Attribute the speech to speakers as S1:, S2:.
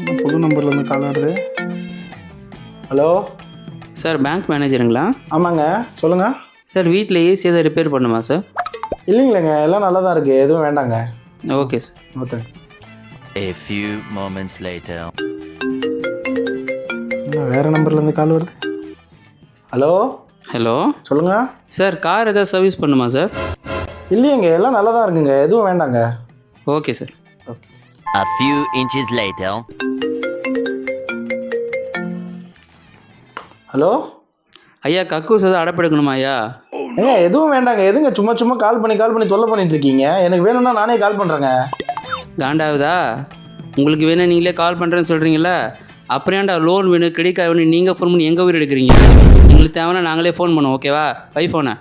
S1: புது நம்பர்லேருந்து கால் வருது. ஹலோ
S2: சார் பேங்க் மேனேஜருங்களா?
S1: ஆமாங்க சொல்லுங்கள்.
S2: சார் வீட்டில் ஏசி எதாவது ரிப்பேர் பண்ணுமா சார்?
S1: இல்லைங்களேங்க, எல்லாம் நல்லா தான் இருக்குது, எதுவும் வேண்டாங்க.
S2: Okay sir.
S1: No thanks.
S3: A few moments later.
S1: வேறு நம்பர்லேருந்து கால் வருது. ஹலோ
S2: ஹலோ
S1: சொல்லுங்கள்.
S2: சார் கார் எதாவது சர்வீஸ் பண்ணுமா சார்?
S1: இல்லையேங்க, எல்லாம் நல்லா தான் இருக்குங்க, எதுவும் வேண்டாங்க.
S2: Okay sir.
S1: Okay.
S3: A few inches later.
S1: Hello
S2: ஐயா கக்கூஸ் எதாவது அடப்பெடுக்கணுமா ஐயா?
S1: ஏங்க எதுவும் வேண்டாங்க, எதுங்க சும்மா சும்மா கால் பண்ணி தொல்லை பண்ணிட்டு இருக்கீங்க? எனக்கு வேணும்னா நானே கால் பண்ணுறேங்க.
S2: காண்டாகுதா? உங்களுக்கு வேணும் நீங்களே கால் பண்ணுறேன்னு சொல்கிறீங்களா? அப்புறம் ஏன்டா லோன் வேணும் கிரெடிட் கார்டு வேணும் நீங்கள் ஃபோன் பண்ணி எங்கள் ஊர் எடுக்கிறீங்க? எங்களுக்கு தேவைன்னா நாங்களே ஃபோன் பண்ணுவோம். ஓகேவா? பை ஃபோனை.